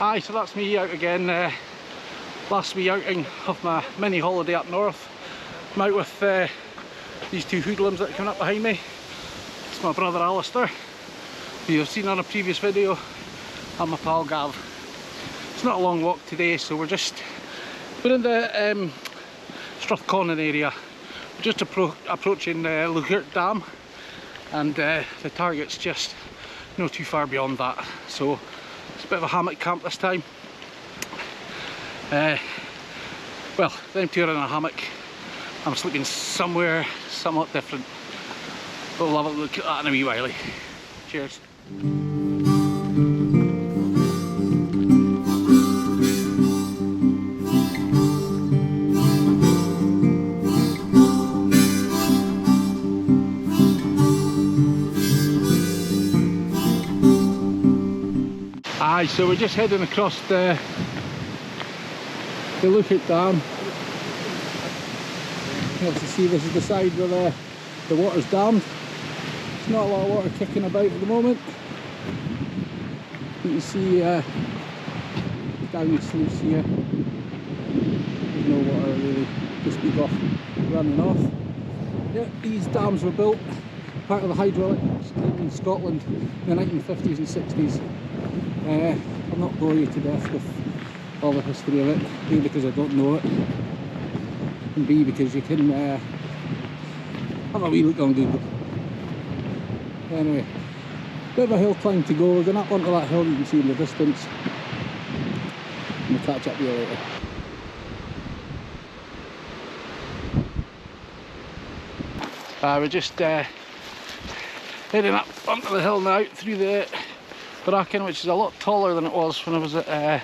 Aye, so that's me out again. Last wee outing of my mini holiday up north. I'm out with these two hoodlums that are coming up behind me. It's my brother Alasdair, who you've seen on a previous video, and my pal Gav. It's not a long walk today, so we're in the Strathconon area. We're just approaching Loughirt Dam, and the target's just not too far beyond that. So it's a bit of a hammock camp this time. Well, them two are in a hammock. I'm sleeping somewhere somewhat different, but we'll have a look at that in a wee while. Cheers. Aye, so we're just heading across the Loughirt Dam. You can see this is the side where the water's dammed. There's not a lot of water kicking about at the moment. You can see down the sluice here, there's no water really to speak of running off. Yeah, these dams were built, part of the hydraulic scheme in Scotland in the 1950s and 60s. I'll not bore you to death with all the history of it, A, because I don't know it, and B, because you can have a wee look on Google. Anyway, bit of a hill climb to go. We're going up onto that hill you can see in the distance, and we'll catch up with you later. We're just heading up onto the hill now through the bracken, which is a lot taller than it was when I was at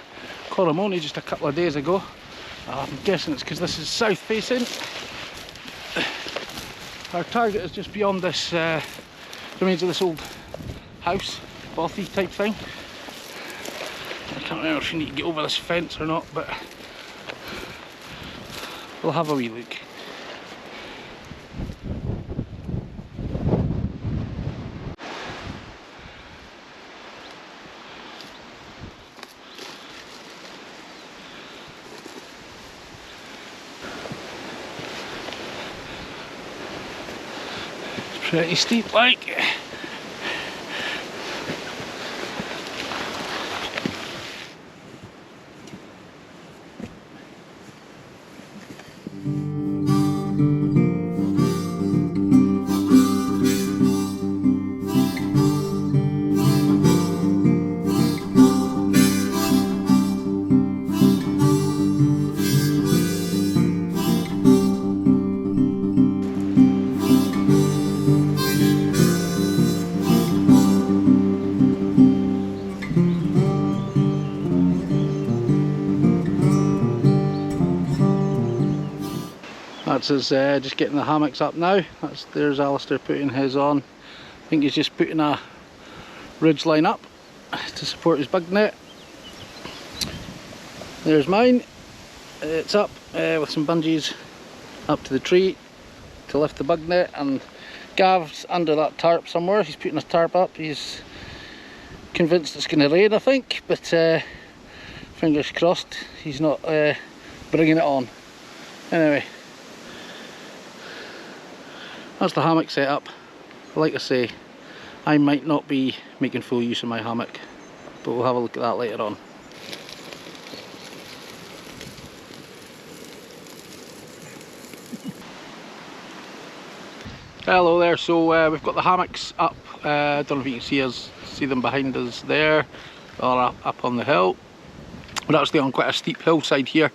Coromoni just a couple of days ago. I'm guessing it's because this is south facing. Our target is just beyond this remains of this old house, bothy type thing. I can't remember if you need to get over this fence or not, but we'll have a wee look. Pretty steep like. That's us just getting the hammocks up now. There's Alasdair putting his on. I think he's just putting a ridge line up to support his bug net. There's mine. It's up with some bungees up to the tree to lift the bug net, and Gav's under that tarp somewhere. He's putting his tarp up. He's convinced it's going to rain, I think, but fingers crossed he's not bringing it on. Anyway, that's the hammock setup. Like I say, I might not be making full use of my hammock, but we'll have a look at that later on. Hello there, so we've got the hammocks up. I don't know if you can see them behind us there, or up on the hill. We're actually on quite a steep hillside here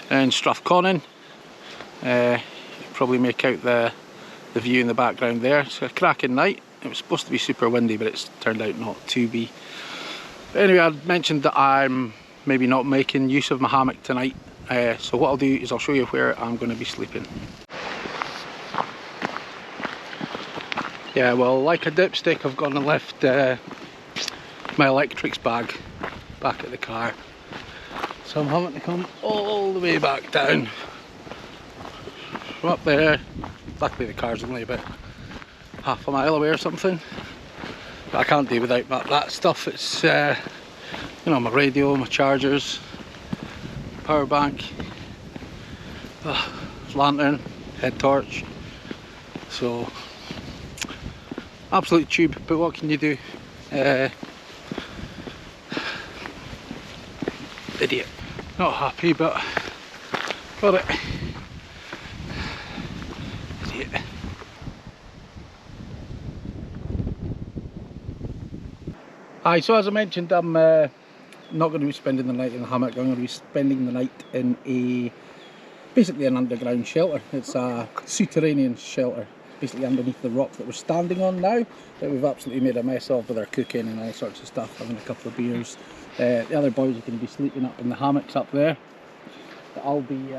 in Strathconon. You probably make out the view in the background there. It's a cracking night. It was supposed to be super windy, but it's turned out not to be. But anyway, I mentioned that I'm maybe not making use of my hammock tonight, so what I'll do is I'll show you where I'm going to be sleeping. Yeah, well, like a dipstick, I've gone and left my electrics bag back at the car, so I'm having to come all the way back down from up there. Luckily the car's only about half a mile away or something, but I can't do without that stuff. It's you know, my radio, my chargers, power bank, lantern, head torch. So absolute tube, but what can you do? Idiot. Not happy, but got it. Idiot. Aye, so as I mentioned, I'm not going to be spending the night in the hammock. I'm going to be spending the night in basically an underground shelter. It's a souterranean shelter, basically underneath the rock that we're standing on now, that we've absolutely made a mess of with our cooking and all sorts of stuff, having a couple of beers. The other boys are going to be sleeping up in the hammocks up there. But I'll be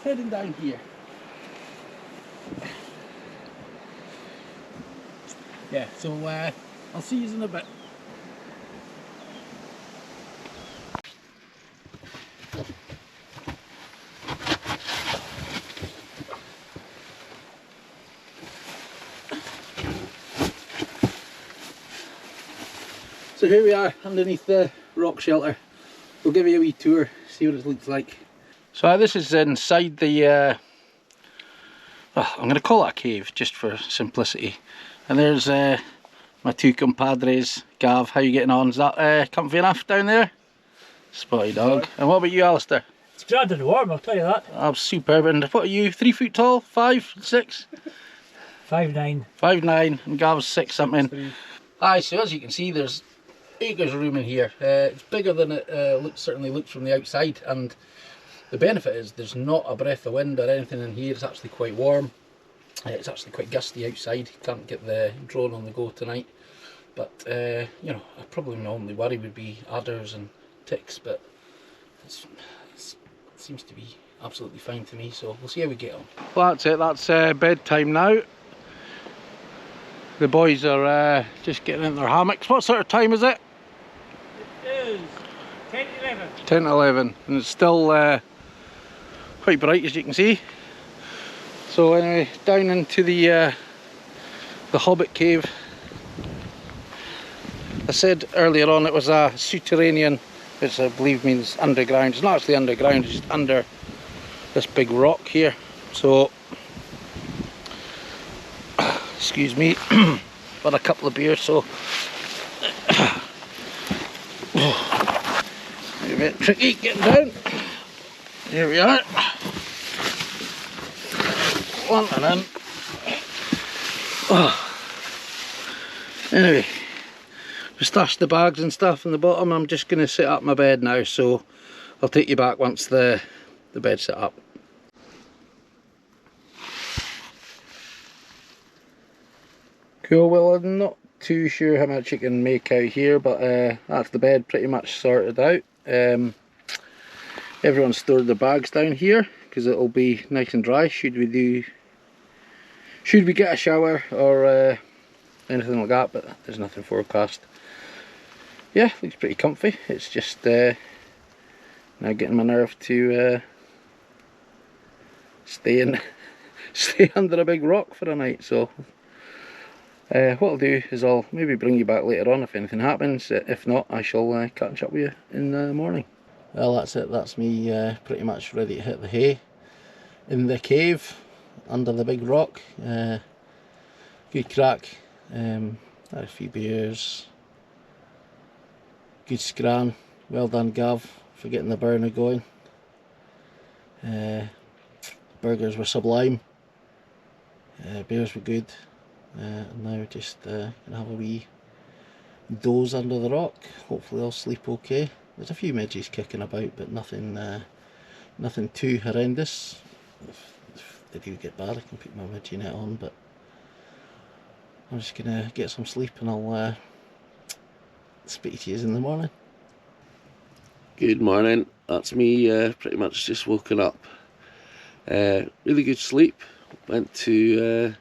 heading down here. Yeah, so I'll see you in a bit. So here we are underneath the rock shelter. We'll give you a wee tour, see what it looks like. So this is inside the, I'm going to call it a cave just for simplicity. And there's my two compadres. Gav, how you getting on? Is that comfy enough down there? Spotty dog. And what about you, Alasdair? It's grand and warm, I'll tell you that. Oh, superb. And what are you, 3 foot tall? 5, 6? 5'9". 5'9", and Gav's 6 something. Aye, so as you can see, there's acres of room in here. It's bigger than it certainly looks from the outside, and the benefit is there's not a breath of wind or anything in here. It's actually quite warm. It's actually quite gusty outside. Can't get the drone on the go tonight, but you know, probably my only worry would be adders and ticks, but it seems to be absolutely fine to me, so we'll see how we get on. Well, that's it. That's bedtime now. The boys are just getting in their hammocks. What sort of time is it? It is 10 to 11. 10 to 11, and it's still quite bright, as you can see. So anyway, down into the Hobbit cave. I said earlier on it was a souterranean, which I believe means underground. It's not actually underground, it's just under this big rock here. So, excuse me, got a couple of beers, so a bit tricky getting down. Here we are. One and then. Anyway, we stashed the bags and stuff in the bottom. I'm just going to set up my bed now, so I'll take you back once the bed's set up. Cool, well, I'm not too sure how much you can make out here, but that's the bed pretty much sorted out. Everyone's stored their bags down here because it'll be nice and dry should we get a shower or anything like that, but there's nothing forecast. Yeah, looks pretty comfy. It's just now getting my nerve to stay under a big rock for a night. So what I'll do is I'll maybe bring you back later on if anything happens. If not, I shall catch up with you in the morning. Well, that's it. That's me pretty much ready to hit the hay in the cave under the big rock. Good crack. Had a few beers. Good scran. Well done, Gav, for getting the burner going. Burgers were sublime. Beers were good. And now just gonna have a wee doze under the rock. Hopefully I'll sleep okay. There's a few midges kicking about, but nothing too horrendous. If they do get bad, I can put my midgie net on, but I'm just gonna get some sleep and I'll speak to you in the morning. Good morning. That's me. Pretty much just woken up. Really good sleep. Went to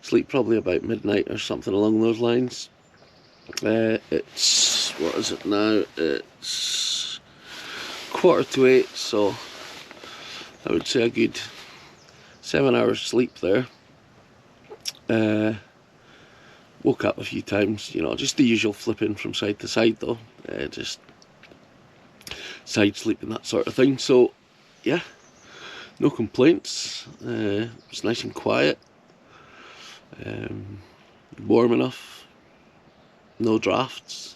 sleep probably about midnight or something along those lines. It's, what is it now? It's 7:45, so I would say a good 7 hours sleep there. Woke up a few times, you know, just the usual flipping from side to side though. Just side sleep and that sort of thing. So yeah, no complaints. It's nice and quiet, warm enough, no drafts,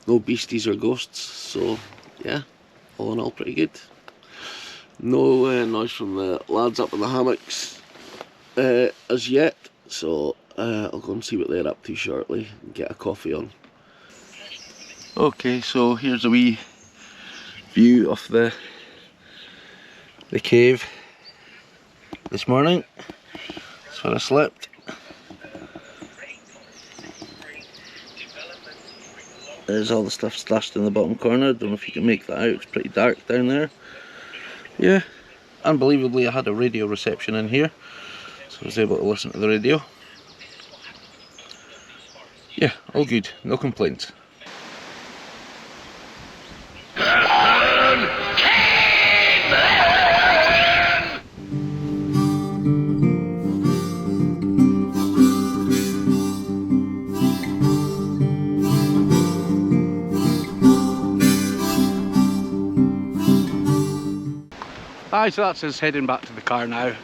no beasties or ghosts. So yeah, all in all pretty good. No noise from the lads up in the hammocks as yet, so I'll go and see what they're up to shortly and get a coffee on. Okay, so here's a wee view of the cave this morning. That's where I slept. There's all the stuff stashed in the bottom corner. Don't know if you can make that out, it's pretty dark down there. Yeah, unbelievably I had a radio reception in here, so I was able to listen to the radio. Yeah, all good, no complaints. Aye, so that's us heading back to the car now.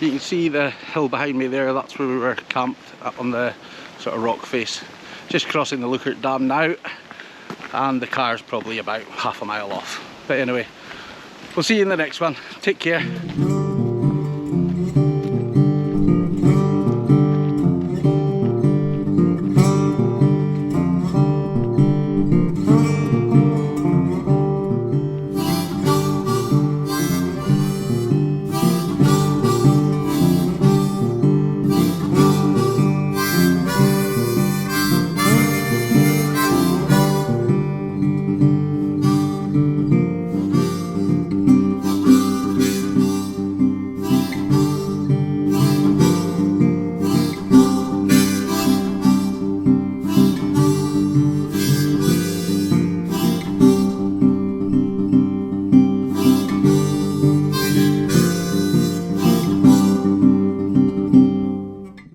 You can see the hill behind me there, that's where we were camped up on the sort of rock face. Just crossing the Lookout Dam now, and the car's probably about half a mile off. But anyway, we'll see you in the next one. Take care.